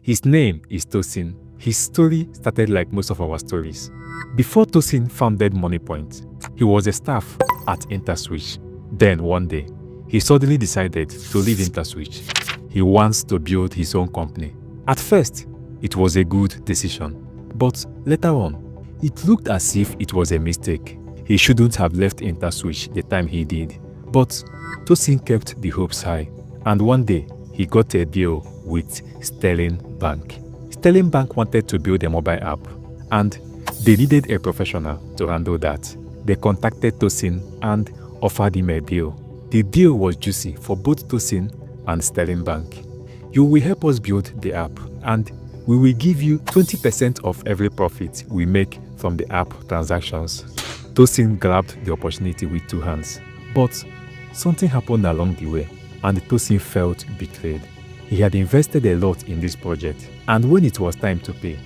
His name is Tosin. His story started like most of our stories. Before Tosin founded Moniepoint, he was a staff at InterSwitch. Then one day, he suddenly decided to leave InterSwitch. He wants to build his own company. At first, it was a good decision, but later on, it looked as if it was a mistake. He shouldn't have left InterSwitch the time he did. But Tosin kept the hopes high, and one day, he got a deal with Sterling Bank. Sterling Bank wanted to build a mobile app, and they needed a professional to handle that. They contacted Tosin and offered him a deal. The deal was juicy for both Tosin and Sterling Bank. You will help us build the app, and we will give you 20% of every profit we make from the app transactions. Tosin grabbed the opportunity with two hands, but something happened along the way, and Tosin felt betrayed. He had invested a lot in this project, and when it was time to pay,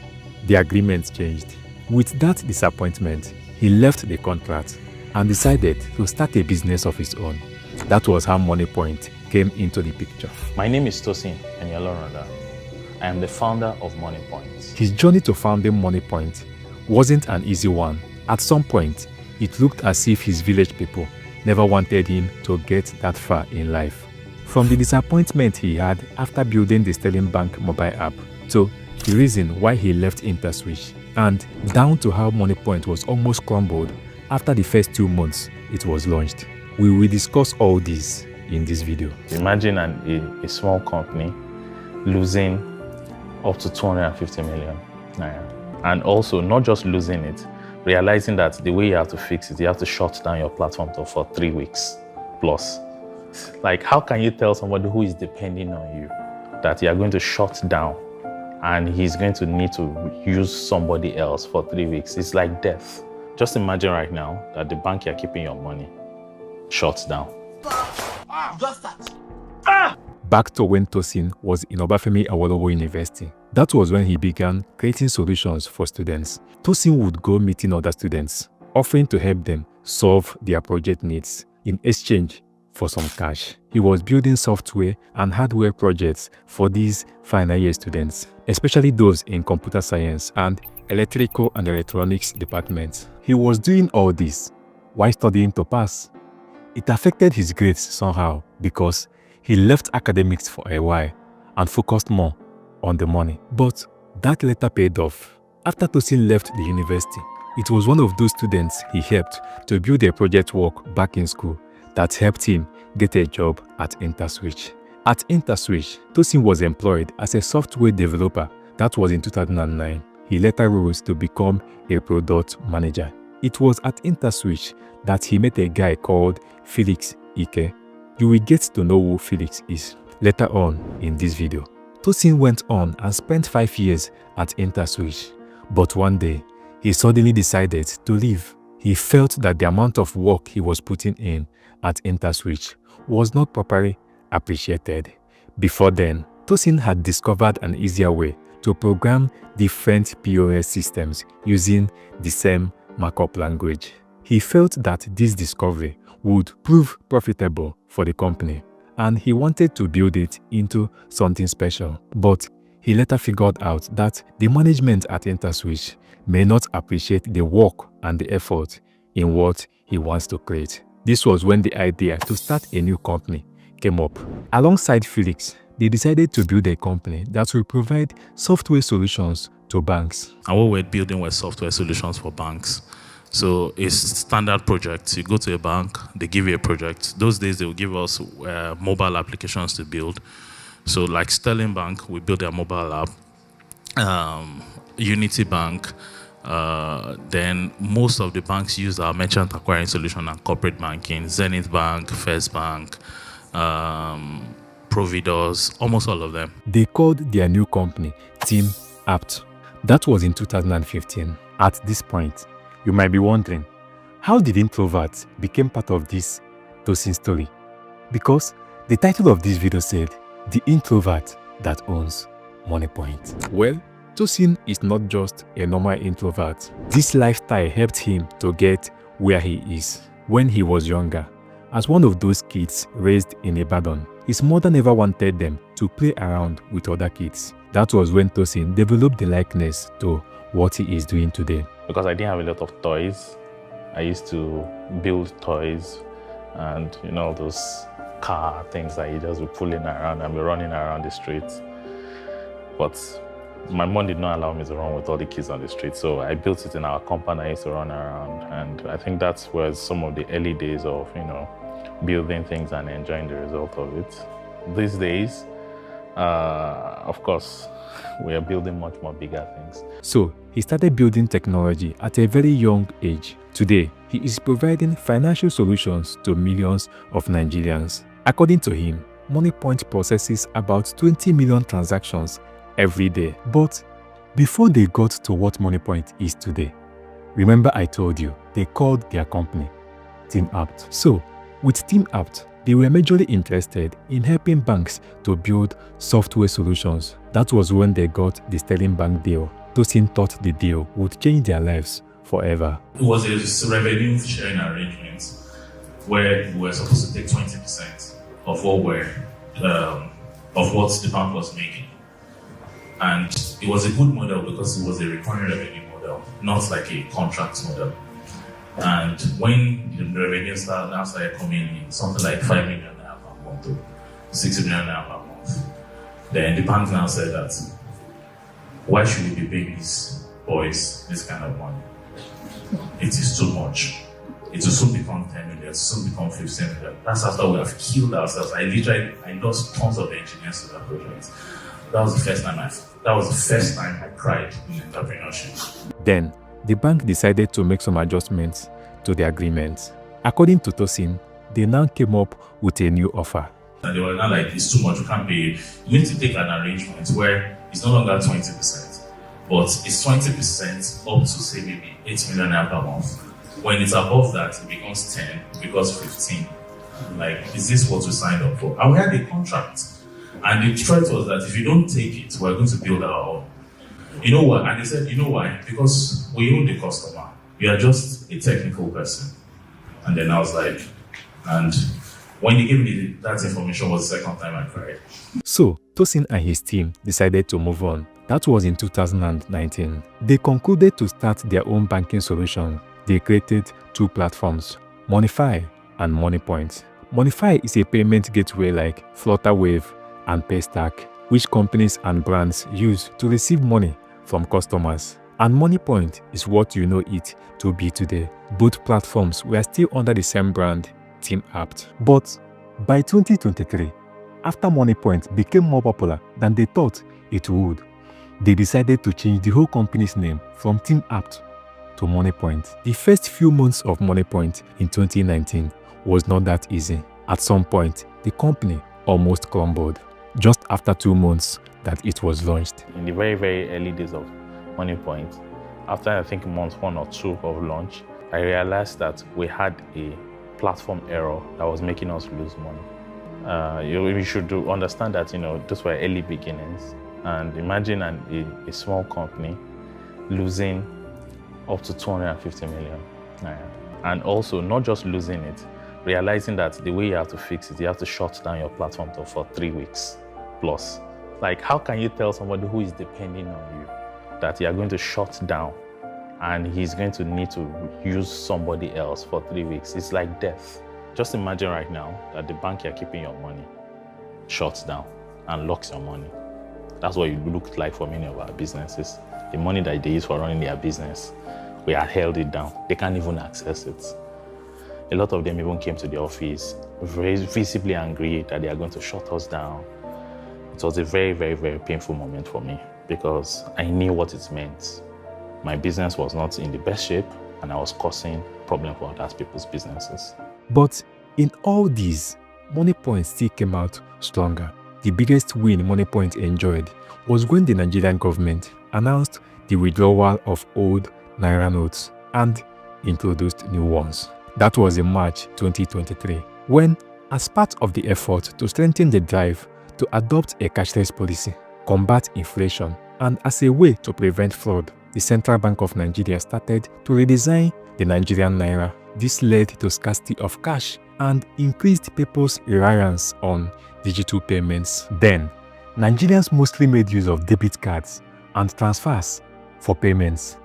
the agreement changed. With that disappointment, he left the contract and decided to start a business of his own. That was how Moniepoint came into the picture. My name is Tosin Eniolorunda. I am the founder of Moniepoint. His journey to founding Moniepoint wasn't an easy one. At some point, it looked as if his village people never wanted him to get that far in life. From the disappointment he had after building the Sterling Bank mobile app, to the reason why he left InterSwitch, and down to how Moniepoint was almost crumbled after the first 2 months it was launched. We will discuss all this in this video. Imagine a small company losing up to 250 million naira. And also not just losing it, realizing that the way you have to fix it, you have to shut down your platform for 3 weeks plus. Like, how can you tell somebody who is depending on you that you are going to shut down and he's going to need to use somebody else for 3 weeks? It's like death. Just imagine right now that the bank you're keeping your money shuts down. Back to when Tosin was in Obafemi Awolowo University. That was when he began creating solutions for students. Tosin would go meeting other students, offering to help them solve their project needs in exchange for some cash. He was building software and hardware projects for these final year students, especially those in computer science and electrical and electronics departments. He was doing all this while studying to pass. It affected his grades somehow because he left academics for a while and focused more on the money. But that later paid off. After Tosin left the university, it was one of those students he helped to build a project work back in school that helped him get a job at InterSwitch. At InterSwitch, Tosin was employed as a software developer. That was in 2009. He later rose to become a product manager. It was at InterSwitch that he met a guy called Felix Ike. You will get to know who Felix is later on in this video. Tosin went on and spent 5 years at InterSwitch, but one day, he suddenly decided to leave. He felt that the amount of work he was putting in at InterSwitch was not properly appreciated. Before then, Tosin had discovered an easier way to program different POS systems using the same markup language. He felt that this discovery would prove profitable for the company, and he wanted to build it into something special. But he later figured out that the management at InterSwitch may not appreciate the work and the effort in what he wants to create. This was when the idea to start a new company came up. Alongside Felix, they decided to build a company that will provide software solutions to banks. And what we're building were software solutions for banks. So it's standard projects. You go to a bank, they give you a project. Those days, they will give us mobile applications to build. So like Sterling Bank, we built their mobile app. Unity Bank, then most of the banks use our merchant acquiring solution and corporate banking. Zenith Bank, First Bank, Providus, almost all of them. They called their new company Team Apt. That was in 2015. At this point, you might be wondering, how did Introvert become part of this Tosin story? Because the title of this video said, The Introvert That Owns Moniepoint. Well, Tosin is not just a normal introvert. This lifestyle helped him to get where he is. When he was younger, as one of those kids raised in Ibadan, his mother never wanted them to play around with other kids. That was when Tosin developed the likeness to what he is doing today. Because I didn't have a lot of toys, I used to build toys and those car things that you just be pulling around and be running around the streets. But my mom did not allow me to run with all the kids on the street, so I built it in our compound. I used to run around, and I think that's where some of the early days of building things and enjoying the result of it. These days, of course, we are building much more bigger things. So he started building technology at a very young age. Today, he is providing financial solutions to millions of Nigerians. According to him, Moniepoint processes about 20 million transactions every day. But before they got to what Moniepoint is today, remember I told you they called their company TeamApt. So with TeamApt, they were majorly interested in helping banks to build software solutions. That was when they got the Sterling Bank deal. Tosin thought the deal would change their lives forever. It was a revenue sharing arrangement where we were supposed to take 20% of what the bank was making. And it was a good model because it was a recurring revenue model, not like a contract model. And when the revenue started coming in, something like 5 million naira per month or 6 million naira per month, then the bank now said that, why should we be paying these boys this kind of money? It is too much. It will soon become 10 million, it will soon become 15 million. That's after we have killed ourselves. I lost tons of engineers to that project. That was the first time I cried in entrepreneurship. Then, the bank decided to make some adjustments to the agreement. According to Tosin, they now came up with a new offer. And they were not like, it's too much, we can't pay. You need to take an arrangement where it's no longer 20%, but it's 20% up to say maybe 8 million naira per month. When it's above that, it becomes 10, it becomes 15. Like, is this what we signed up for? And we had a contract. And the threat was that if you don't take it, we're going to build our own. You know what? And they said, you know why? Because we own the customer. You are just a technical person. And then I was like, and when they gave me that information was the second time I cried. So, Tosin and his team decided to move on. That was in 2019. They concluded to start their own banking solution. They created 2 platforms, Monify and Moniepoint. Monify is a payment gateway like Flutterwave and Paystack, which companies and brands use to receive money from customers. And Moniepoint is what you know it to be today. Both platforms were still under the same brand, TeamApt. But by 2023, after Moniepoint became more popular than they thought it would, they decided to change the whole company's name from TeamApt to Moniepoint. The first few months of Moniepoint in 2019 was not that easy. At some point, the company almost crumbled just after 2 months that it was launched. In the very, very early days of Moniepoint, after I think month 1 or 2 of launch, I realized that we had a platform error that was making us lose money. You should understand that those were early beginnings, and imagine a small company losing up to 250 million naira. And also not just losing it, realizing that the way you have to fix it, you have to shut down your platform for 3 weeks plus. Like, how can you tell somebody who is depending on you that you are going to shut down and he's going to need to use somebody else for 3 weeks? It's like death. Just imagine right now that the bank you're keeping your money shuts down and locks your money. That's what it looked like for many of our businesses. The money that they use for running their business, we had held it down. They can't even access it. A lot of them even came to the office very visibly angry that they are going to shut us down. It was a very, very, very painful moment for me because I knew what it meant. My business was not in the best shape and I was causing problems for other people's businesses. But in all these, Moniepoint still came out stronger. The biggest win Moniepoint enjoyed was when the Nigerian government announced the withdrawal of old Naira notes and introduced new ones. That was in March 2023, when, as part of the effort to strengthen the drive to adopt a cashless policy, combat inflation, and as a way to prevent fraud, the Central Bank of Nigeria started to redesign the Nigerian Naira. This led to scarcity of cash and increased people's reliance on digital payments. Then, Nigerians mostly made use of debit cards and transfers for payments.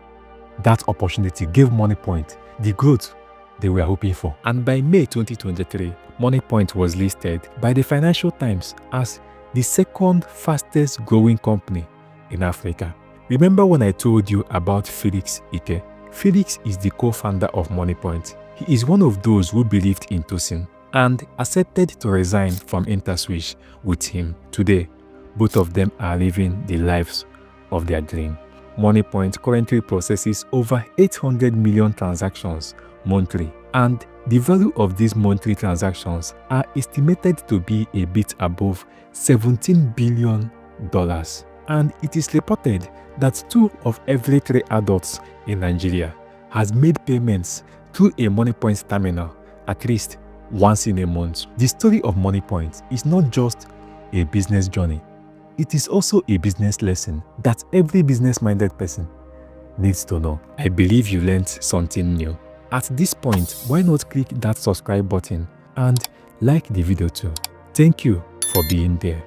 That opportunity gave Moniepoint the growth they were hoping for. And by May 2023, Moniepoint was listed by the Financial Times as the second fastest growing company in Africa. Remember when I told you about Felix Ike? Felix is the co-founder of Moniepoint. He is one of those who believed in Tosin and accepted to resign from InterSwitch with him. Today, both of them are living the lives of their dream. Moniepoint currently processes over 800 million transactions monthly, and the value of these monthly transactions are estimated to be a bit above $17 billion. And it is reported that 2 of every 3 adults in Nigeria has made payments through a Moniepoint terminal at least once in a month. The story of Moniepoint is not just a business journey. It is also a business lesson that every business-minded person needs to know. I believe you learned something new. At this point, why not click that subscribe button and like the video too? Thank you for being there.